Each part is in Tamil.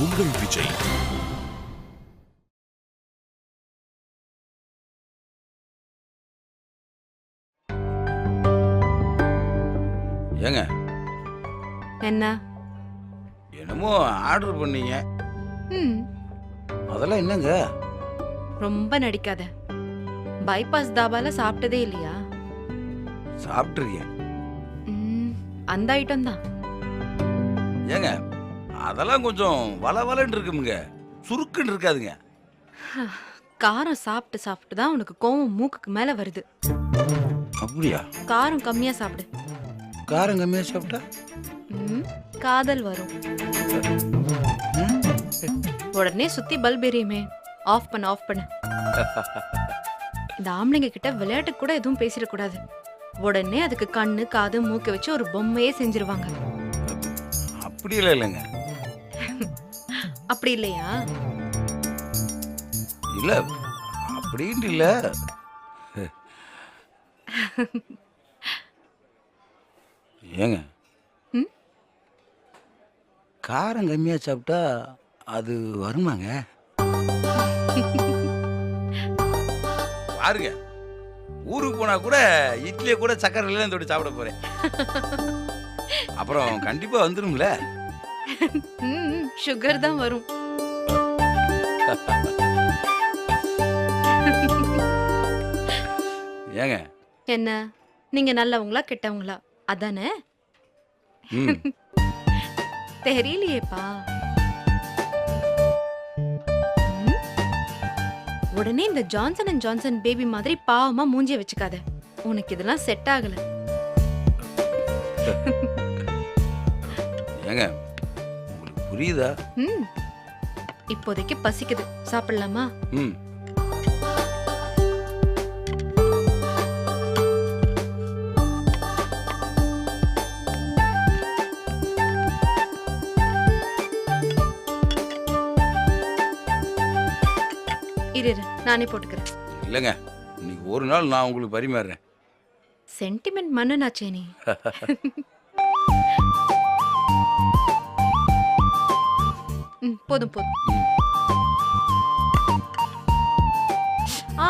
உங்கள் விஜய். ஏங்க என்ன? என்னமோ ஆர்டர் பண்ணீங்க, ம் அதெல்லாம் என்னங்க? ரொம்ப நடிக்காத. பைபாஸ் தாபால சாப்பிட்டதே இல்லையா? சாப்பிட்ருக்கேன். அந்த ஐட்டம் தான். ஏங்க அதெல்லாம் கொஞ்சம் வளவலன்னு இருக்குமுங்க, சுருக்குன்னு இருக்காதுங்க. காரம் சாப்பிட்டு சாப்பிட்டு தான் உனக்கு கோவம் மூக்குக்கு மேல வருது. அப்படியா? காரம் கம்மியா சாப்பிடு. காரம் கம்மியாக சாப்பிட்டா காதல் வரும். உடனே சுத்தி பல்ப் எரியுமே, ஆஃப் பண்ண ஆஃப் பண்ண. இந்த ஆம்பளைங்க கிட்ட விளையாட்டு கூட எதுவும் பேசிடக்கூடாது. உடனே அதுக்கு கண்ணு காது மூக்கு வச்சு ஒரு பொம்மையே செஞ்சிருவாங்க. அப்படி இல்லை இல்லைங்க. அப்படி இல்லையா? இல்ல அப்படின்ட்டு இல்ல. ஏங்க காரம் கம்மியா சாப்பிட்டா அது வருமாங்க? பாருங்க, ஊருக்கு போனா கூட இட்லியை கூட சக்கரை எல்லாம் தொட்டு சாப்பிட போறேன். அப்புறம் கண்டிப்பா வந்துரும்ல. சுகர் தான் வரும். ஏங்க என்ன, நீங்க நல்லவங்களா கெட்டவங்களா அதானே? தெரியலையேப்பா. ம்? உடனே இந்த ஜான்சன் அண்ட் ஜான்சன் பேபி மாதிரி பாவமா மூஞ்சிய வச்சுக்காத. உனக்கு இதெல்லாம் செட் ஆகல. ஏங்க உங்களுக்கு புரியுதா? ம் இப்போதைக்கு பசிக்குது, சாப்பிடலாமா? ம் இரு இரு, நானே போட்டுக்கிறேன். இல்லைங்க, இன்னைக்கு ஒரு நாள் நான் உங்களுக்கு பரிமாறுறேன். சென்டிமெண்ட் மன்னனாச்சே நீ. போதும் போதும். ஆ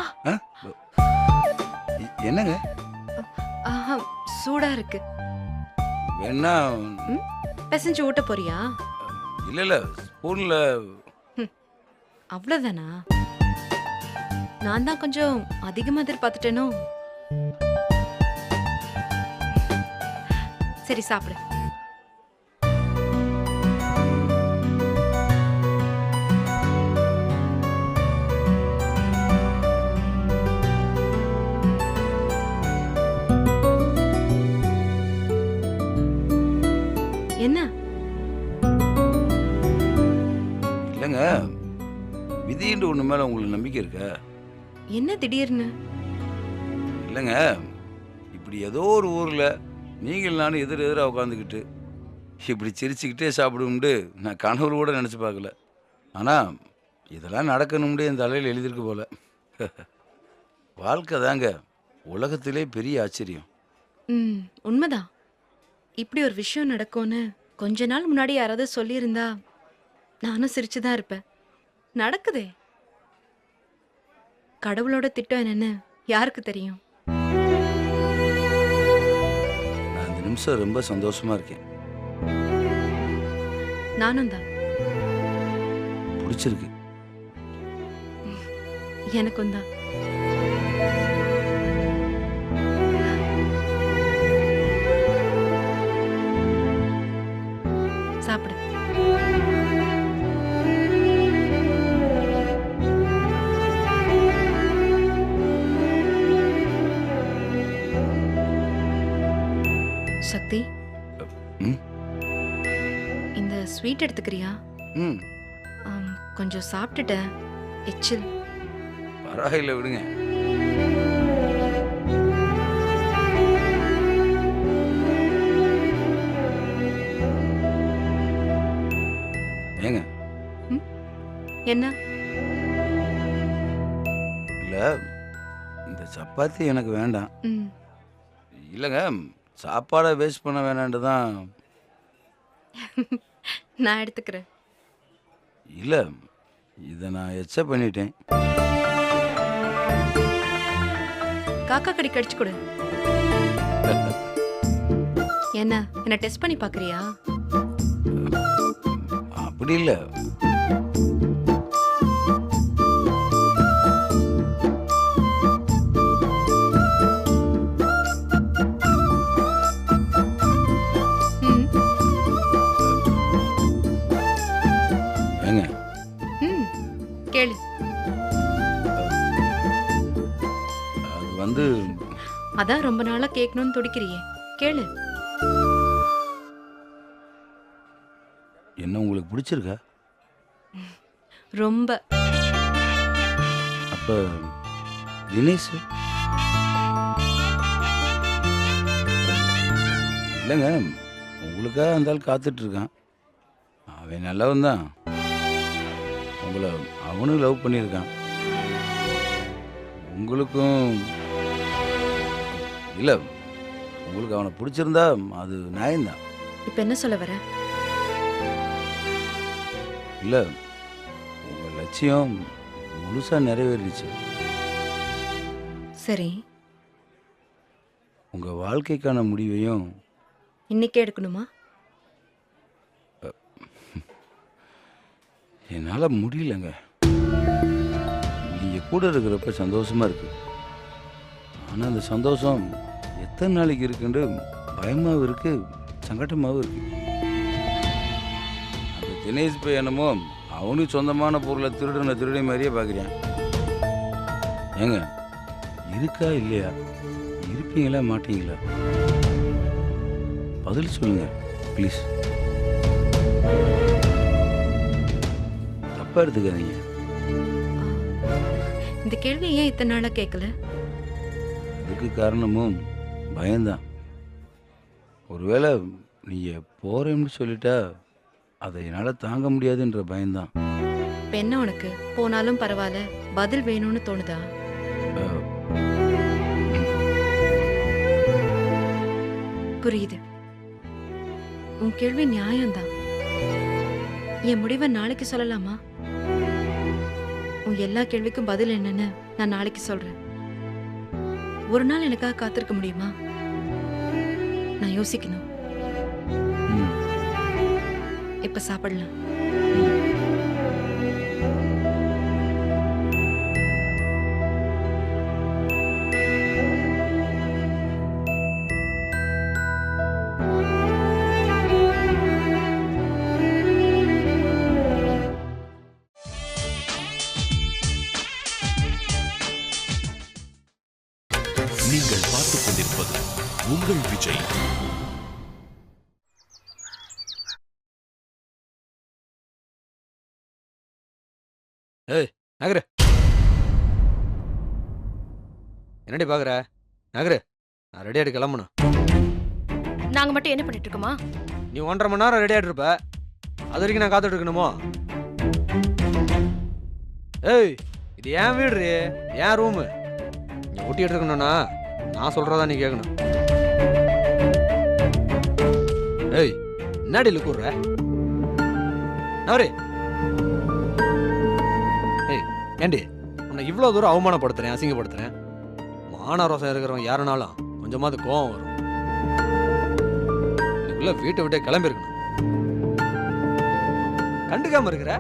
என்னங்க ஆஹா, சூடா இருக்கு. வேணா பிசைஞ்சு ஊட்ட போறியா? இல்ல இல்ல, ஸ்பூன்ல. அவ்வளவுதானா? நான் தான் கொஞ்சம் அதிகமா எதிர்பார்த்துட்டேனோ. சரி சாப்பிடு. என்ன? இல்லைங்க, விதின்னு ஒண்ணு மேல உங்களுக்கு நம்பிக்கை இருக்கா? என்ன திடீர்னு? இல்லைங்க, இப்படி ஏதோ ஒரு ஊர்ல நீங்கள் நானும் எதிர் எதிராக உட்காந்துக்கிட்டு இப்படி சிரிச்சுக்கிட்டே சாப்பிடும்னு நான் கனவுல கூட நினச்சி பார்க்கல. ஆனால் இதெல்லாம் நடக்கணும்னு என் தலையில் எழுதியிருக்கு போல. வாழ்க்கை தாங்க உலகத்திலே பெரிய ஆச்சரியம். உண்மைதான். இப்படி ஒரு விஷயம் நடக்கும்னு கொஞ்ச நாள் முன்னாடி யாராவது சொல்லியிருந்தா நானும் சிரிச்சுதான் இருப்பேன். நடக்குதே. கடவுளோட திட்டம் என்னன்னு யாருக்கு தெரியும்? நான் இந்த நிமிஷம் ரொம்ப சந்தோஷமா இருக்கேன். நானும் தான். பிடிச்சிருக்கு. எனக்கும் தான். சாப்பிடு. சக்தி, ம் இந்த ஸ்வீட் எடுத்துக்கிறியா? ம் கொஞ்சம் சாப்பிட்டுட்டேன். எச்சில். பரவாயில்ல, விடுங்க. ஏங்க என்ன? இல்லை, இந்த சப்பாத்தி எனக்கு வேண்டாம். இல்லைங்க, சாப்பாடை வேஸ்ட் பண்ண வேணான்ட்டு தான். நான் எடுத்துக்கிறேன். இல்லை, இதை நான் எச்ச பண்ணிட்டேன். காக்கா கடி கடிச்சு கொடு. என்ன டெஸ்ட் பண்ணி பாக்குறியா? அப்படி இல்லை. ம், ஏங்க, ம், கேளு. அது வந்து அதான் ரொம்ப நாளா கேட்கணும்னு துடிக்கிறியே, கேளு. என்ன உங்களுக்கு பிடிச்சிருக்கா? ரொம்ப. அப்போ தினேஷ்? இல்லைங்க, உங்களுக்காக அந்த ஆள் காத்துட்டு இருக்கான். அவன் நல்லவன் தான். உங்களை அவனும் லவ் பண்ணியிருக்கான். உங்களுக்கும் இல்லை, உங்களுக்கு அவனை பிடிச்சிருந்தா அது நியாயம்தான். இப்ப என்ன சொல்ல வர? இல்லை, உங்கள் லட்சியம் முழுசாக நிறைவேறிடுச்சு. சரி, உங்கள் வாழ்க்கைக்கான முடிவையும் இன்னைக்கே எடுக்கணுமா? என்னால் முடியலங்க. நீங்கள் கூட இருக்கிறப்ப சந்தோஷமாக இருக்கு. ஆனால் அந்த சந்தோஷம் எத்தனை நாளைக்கு இருக்குன்னு பயமாகவும் இருக்கு, சங்கட்டமாகவும் இருக்கு. அந்த தினேஷ் போய் என்னமோ அவனுக்கு சொந்தமான பொருளை திருடி மாதிரியே பார்க்குறேன். ஏங்க, இருக்கா இல்லையா? இருப்பீங்களா மாட்டீங்களா? பதில் சொல்லுங்க ப்ளீஸ். தப்பா எடுத்துக்காதீங்க. இந்த கேள்வி ஏன் இத்தனை நாளா கேட்கல? அதுக்கு காரணமும் பயம்தான். ஒருவேளை நீங்கள் போகிறேன்னு சொல்லிட்டா அதை என்னால் தாங்க முடியாதுன்ற பயம்தான். இப்ப என்ன உனக்கு? போனாலும் பரவாயில்ல, பதில் வேணும்னு தோணுதா? அஹ், புரியுது. உன் கேள்வி நியாயம்தான். என் முடிவை நாளைக்கு சொல்லலாமா? உன் எல்லா கேள்விக்கும் பதில் என்னன்னு நான் நாளைக்கு சொல்றேன். ஒரு நாள் எனக்காக காத்திருக்க முடியுமா? நான் யோசிக்கணும். ம், இப்ப சாப்பிடலாம். நீங்கள் பார்த்துக் கொண்டிருப்பது உங்கள் விஜய். ஏய் நகரு, என்னடி பாக்குற? நகரு, நான் ரெடி ஆகிட்டு கிளம்பணும். நாங்க மட்டும் என்ன பண்ணிட்டு இருக்கோமா? நீ 1.5 மணி நேரம் ரெடி ஆகிட்டு இருப்ப, அது வரைக்கும் நான் காத்துட்டு இருக்கணுமோ? ஏய், இது என் வீடு, என் ரூமு. நீ ஒட்டிட்டு இருக்கணும்னா நான் சொல்றதா நீ கேட்கணும். ஏய், என்னடி லுக்குற? நவரே. ஏய் ஏண்டி, உன்னை இவ்வளோ தூரம் அவமானப்படுத்துறேன், அசிங்கப்படுத்துறேன். மான ரோசம் இருக்கிறவன் யாருனாலும் கொஞ்சமாவது கோவம் வரும். இதுக்குள்ள வீட்டை விட்டே கிளம்பி இருக்கணும். கண்டுக்காம இருக்கிற?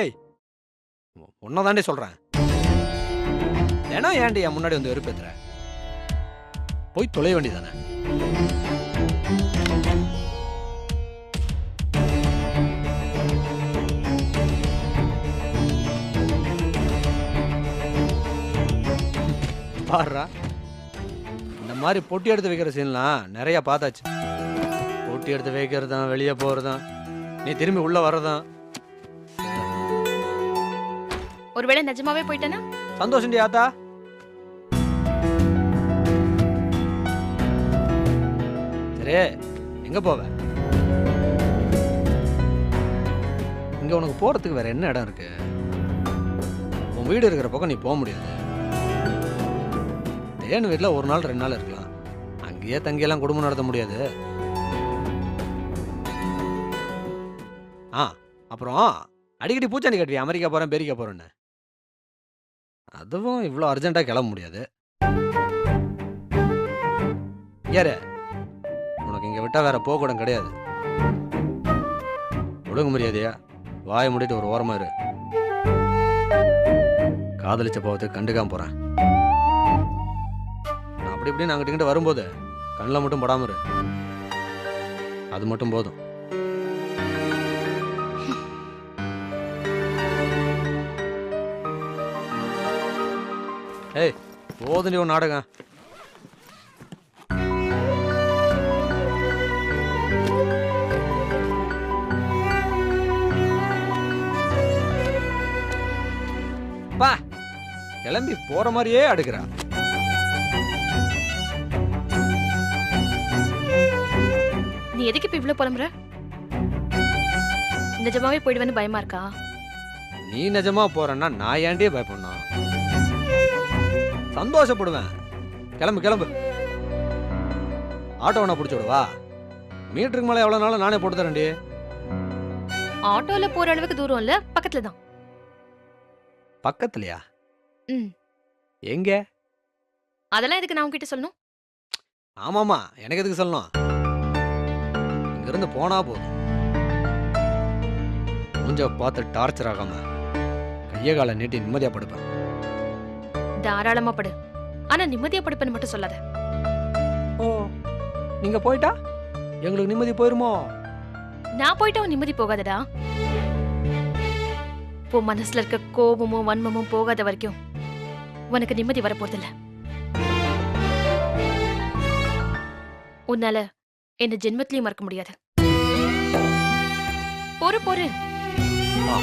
ஏய், உன்னதாண்டி சொல்றேன். ஏன்னா ஏன்டி என் முன்னாடி வந்து வெறுப்பேத்துற? போய் தொலைய வேண்டியதானே? பாடுறா, இந்த மாதிரி பொட்டி எடுத்து வைக்கிற சீன்லாம் நிறைய பார்த்தாச்சு. பொட்டி எடுத்து வைக்கிறதும், வெளியே போறதும், நீ திரும்பி உள்ள வர்றதும். ஒருவேளை நிஜமாவே போயிட்டேனா? சந்தோஷண்டி ஆத்தா. சரி, எங்க போவ? இங்க உனக்கு போறதுக்கு வேற என்ன இடம் இருக்கு? உன் வீடு இருக்கிற பக்கம் நீ போக முடியாது. தேன் வீட்டில் 1 நாள் 2 நாள் இருக்கலாம். அங்கேயே தங்கியெல்லாம் குடும்பம் நடத்த முடியாது. ஆ அப்புறம் அடிக்கடி பூச்சாண்டி கட்டுவியா அமெரிக்கா போகிறேன் பெரிக்கா போகிறேன்னு. அதுவும் இவ்வளோ அர்ஜென்ட்டாக கிளம்ப முடியாது. யாரு உனக்கு இங்கே விட்டால் வேற போக்கூடம் கிடையாது. ஒழுங்கு மரியாதையா வாயை மூடிட்டு ஒரு ஓரமாக இரு. காதலிச்ச பாவத்துக்கு கண்டுக்காம போகிறேன். நான் அப்படி இப்படி நாங்கள் இங்கிட்ட வரும்போது கண்ணில் மட்டும் படாம இரு. அது மட்டும் போதும். ஏய் போதும் ஒரு நாடகம். பா கிளம்பி போற மாதிரியே அடுக்கிறா. நீ எதுக்கு இப்ப இவ்ளோ புலம்புற? நிஜமாவே போயிடுவேன்னு பயமா இருக்கா? நீ நிஜமா போறேன்னா நான் ஏன்டே பயப்படணும்? சந்தோஷப்படுவேன். கிளம்பு கிளம்பு. ஆட்டோ ஒண்ணா பிடிச்சி விடுவா. மீட்டருக்கு மேலே எவ்வளோ நாளும் நானே போட்டு தரேன்டி. ஆட்டோல போற அளவுக்கு தூரம் இல்ல, பக்கத்துல தான். பக்கத்துலயா? ம். எங்க? அதெல்லாம் எதுக்கு நான் உன்கிட்ட சொல்லணும்? ஆமாமா எனக்கு எதுக்கு சொல்லணும்? இங்கிருந்து போனா போதும். மூஞ்ச பார்த்து டார்ச்சர் ஆகாம கைய காலை நீட்டி நிம்மதியா படுப்பேன். தாராளமா படு. ஆனா நிம்மதியா படுப்பேன்னு மட்டும் சொல்லாத. ஓ நீங்க போயிட்டா எங்களுக்கு நிம்மதி போயிருமோ? நான் போயிட்டா உன் நிம்மதி போகாதடா. உன் மனசுல இருக்க கோபமும் வன்மமும் போகாத வரைக்கும் உனக்கு நிம்மதி வரப்போறதில்ல. உன்னால என்ன ஜென்மத்திலயும் மறக்க முடியாது. பொறு பொறு. ஆ.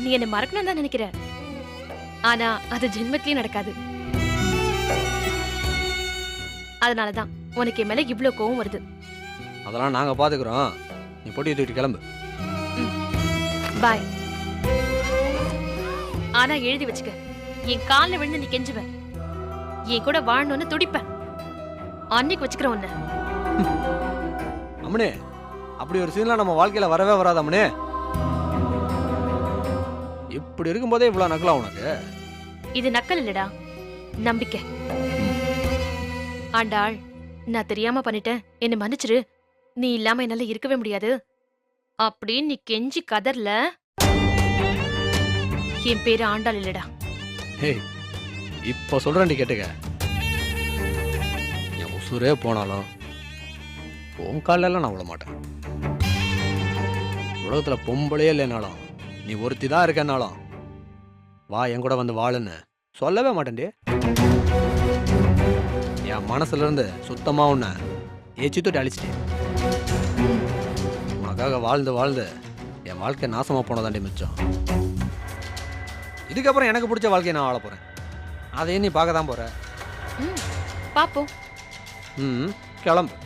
நீ என்ன மறக்கணும் தான் நினைக்கிற, ஆனா அது ஜென்மத்திலயும் நடக்காது. அதனாலதான் உனக்கு என் மேல இவ்ளோ கோவம் வருது. அதெல்லாம் நாங்க பாத்துக்கிறோம். நீ பொட்டியை தூக்கிட்டு கிளம்பு. பாய். ஆனா எழுதி வச்சுக்க, என் கால்ல விழுந்து நீ கெஞ்சுவ, என் கூட வாழணும்னு துடிப்ப. அன்னைக்கு வச்சுக்கிற உன்ன. அம்மனே அப்படி ஒரு சீன்லாம் நம்ம வாழ்க்கையில வரவே வராது அம்மனே. இப்படி இருக்கும்போதே இவ்வளவு நக்கலா உனக்கு? இது நக்கல் இல்லடா, நம்பிக்கை. ஆண்டாள், நான் தெரியாம பண்ணிட்டேன், என்ன மன்னிச்சிரு, நீ இல்லாம என்னால இருக்கவே முடியாது அப்படின்னு நீ கெஞ்சி கதர்ல, என் பேரு ஆண்டாள் இல்லடா. ஏய் இப்போ சொல்றேன்டி கேட்டுக்க. என் உசுரே போனாலும் உன் காலெல்லாம் நான் விட மாட்டேன். உலகத்துல பொம்பளையே இல்லைனாலும் நீ ஒருத்தி தான் இருக்கனாலும் வா என் கூட வந்து வாழுன்னு சொல்லவே மாட்டேன்டி. என் மனசுல இருந்து சுத்தமா உன்னை ஏச்சி தொட்டி அழிச்சிட்டேன். உனக்காக வாழ்ந்து வாழ்ந்து என் வாழ்க்கை நாசமா போனதாண்டி மிச்சம். இதுக்கப்புறம் எனக்கு பிடிச்ச வாழ்க்கையை நான் வாழ போறேன். அதையும் நீ பார்க்க தான் போற. பாப்போம். ம் கிளம்பு.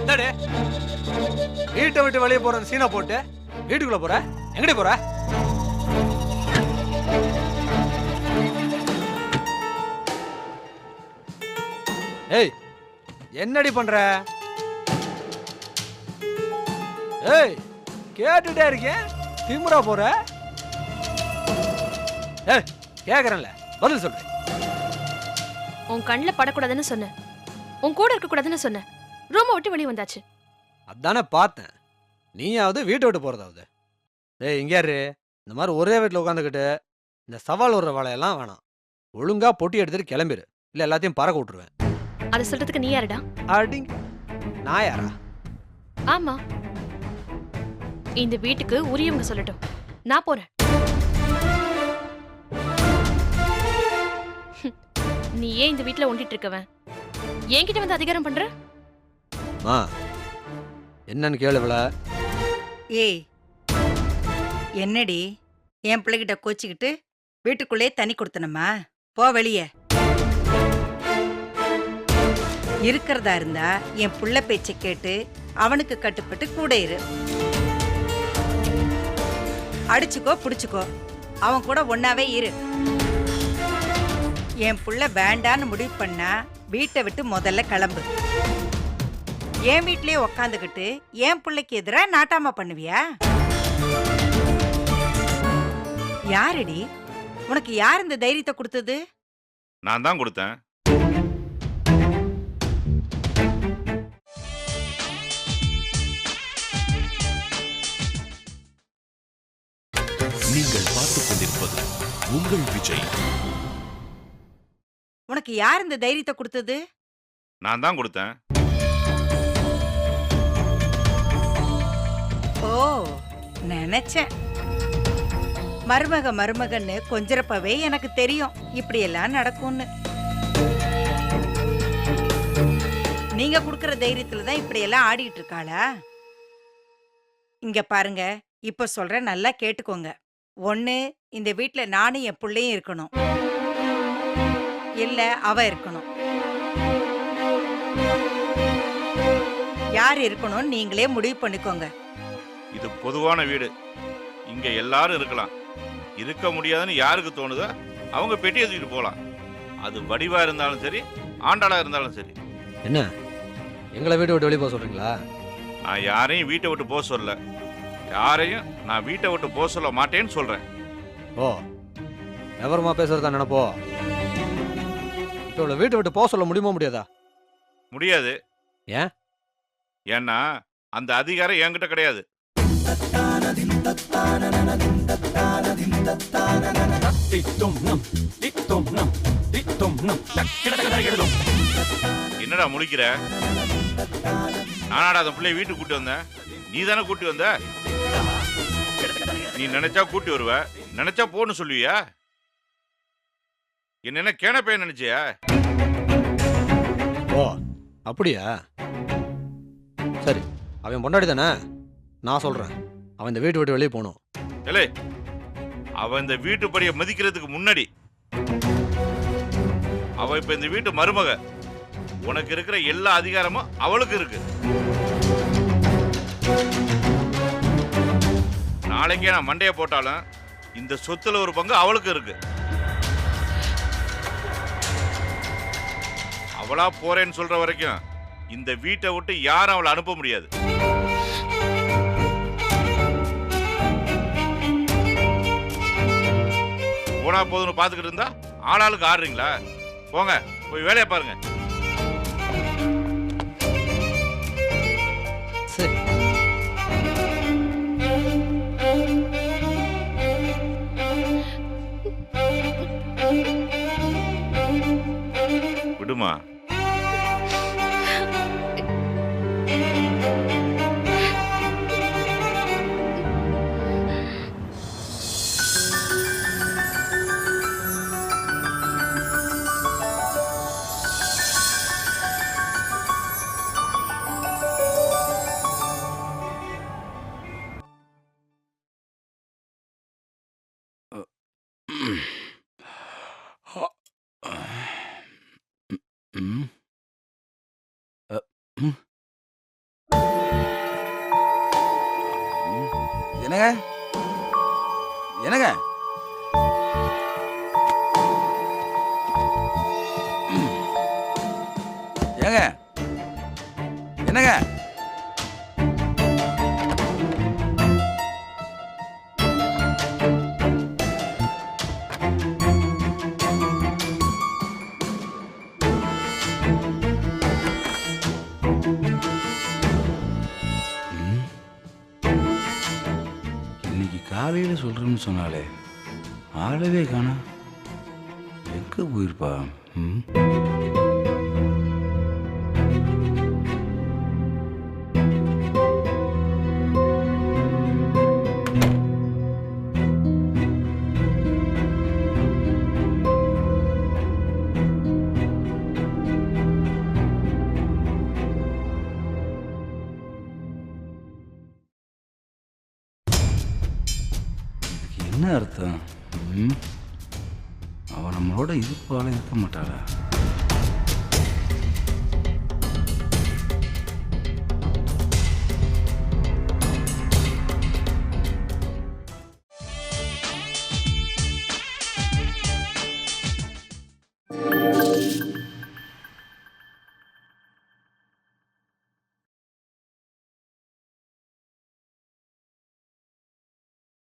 என்னடே வீட்டை விட்டு வெளியே போற சீனா போட்டு வீட்டுக்குள்ள போற? எங்கடி போற? ஏய் என்னடி பண்ற? ஏய் கேட்டுட்டே இருக்கேன், திமுறா போற? ஏய் கேக்குறேன்ல, பதில் சொல்றேன். உன் கண்ணில் படக்கூடாதுன்னு சொன்னேன், உன் கூட இருக்க கூடாதுன்னு சொன்னேன், ரூமை விட்டு வெளியே வந்தாச்சு. அதானே பார்த்தேன். நீயாவது வீட்டை விட்டு போறதாவது. ஏய் இங்க யாரு? இந்த மாதிரி ஒரே வீட்டில் உட்காந்துக்கிட்டு இந்த சவால் விடுற வேலையெல்லாம் வேணாம். ஒழுங்கா பொட்டி எடுத்துட்டு கிளம்பிடு, இல்ல எல்லாத்தையும் பறக்க விட்டுருவேன். அதை சொல்றதுக்கு நீ யாருடா? அடிங்க நான் யாரா? ஆமா, இந்த வீட்டுக்கு உரியவங்க சொல்லட்டும், நான் போறேன். நீ ஏன் இந்த வீட்டுல ஒண்டிட்டு இருக்கவன் என்கிட்ட வந்து அதிகாரம் பண்ற? என்னன்னு கேளுவல. ஏய் என்னடி என் பிள்ளைகிட்ட கோச்சிக்கிட்டு வீட்டுக்குள்ளே தண்ணி கொடுத்தனம்மா? போ வெளியே. இருக்கிறதா இருந்தா என் புள்ள பேச்சை கேட்டு அவனுக்கு கட்டுப்பட்டு கூட இரு. அடிச்சுக்கோ புடிச்சுக்கோ, அவன் கூட ஒன்னாவே இரு. என் புள்ள வேண்டான்னு முடிவு பண்ணா வீட்டை விட்டு முதல்ல கிளம்பு. என் வீட்லயே உக்காந்துக்கிட்டு என் பிள்ளைக்கு எதிரா நாட்டாம பண்ணுவியா? யாரடி உனக்கு யார் இந்த தைரியத்தை கொடுத்தது? நான் தான் கொடுத்தேன். நீங்கள் பார்த்துக் கொண்டிருப்பது உங்கள் விஜய். உனக்கு யார் இந்த தைரியத்தை கொடுத்தது? நான் தான் கொடுத்தேன். ஓ, நினைச்சேன். மருமகன்னு கொஞ்சிறப்பவே எனக்கு தெரியும் இப்படி எல்லாம் நடக்கும்னு. நீங்க குடுக்கற தைரியத்துல தான் இப்படி எல்லாம் ஆடிட்டு இருக்காளா? இங்க பாருங்க, இப்ப சொல்ற நல்லா கேட்டுக்கோங்க. ஒண்ணு, இந்த வீட்ல நானும் என் பிள்ளையும் இருக்கணும், இல்ல அவ இருக்கணும். யார் இருக்கணும் நீங்களே முடிவு பண்ணிக்கோங்க. இது பொதுவான வீடு. இங்க எல்லாரும் இருக்கலாம். இருக்க முடியாதுன்னு யாருக்கு தோணுதோ அவங்க பெட்டியை தூக்கிட்டு போலாம். அது வடிவா இருந்தாலும் சரி, ஆண்டாளா இருந்தாலும் சரி. என்ன எங்களை வீட்டை விட்டு வெளியே போக சொல்றீங்களா? நான் யாரையும் வீட்டை விட்டு போக சொல்லல. யாரையும் நான் வீட்டை விட்டு போக சொல்ல மாட்டேன்னு சொல்றேன். ஓ, விவரமா பேசுறதா நினைப்போ. இப்போ இவ்வளோ வீட்டை விட்டு போக சொல்ல முடியுமா முடியாதா? முடியாது. ஏன்? ஏன்னா அந்த அதிகாரம் என்கிட்ட கிடையாது. என்னடா முழிக்கிற? நானாடா அந்த பிள்ளைய வீட்டுக்கு கூட்டி வந்தேன். நீ தானே கூட்டி வந்த. நீ நினைச்சா கூட்டி வருவ, நினைச்சா போன்னு சொல்லுவியா? என்ன கேனப்பைய நினைச்சியா? ஓ, அப்படியா? சரி, அவன் பொண்டாடி தானே. நான் சொல்றேன், அவன் இந்த வீட்டை விட்டு வெளியே போகணும். இல்லை, அவன் இந்த வீட்டு படியை மதிக்கிறதுக்கு முன்னாடி அவ இப்ப இந்த வீட்டு மருமக. உனக்கு இருக்கிற எல்லா அதிகாரமும் அவளுக்கு இருக்கு. நாளைக்கே நான் மண்டைய போட்டாலும் இந்த சொத்துல ஒரு பங்கு அவளுக்கு இருக்கு. அவளா போறேன்னு சொல்ற வரைக்கும் இந்த வீட்டை விட்டு யாரும் அவளை அனுப்ப முடியாது. போனா போதுன்னு பாத்துக்கிட்டு இருந்தா ஆளாளுக்கு ஆடுறீங்களா? போங்க, போய் வேலையை பாருங்க. சரி, விடுமா. ம். ம். என்னங்க என்னங்க ஏங்க என்னங்க காலையில சொல்றேன்னு சொன்னாலே ஆளவே காணா. எங்க போயிருப்பா? ம். என்ன அர்த்தம்? அவள் நம்மளோட இருப்பால இருக்க மாட்டாளா?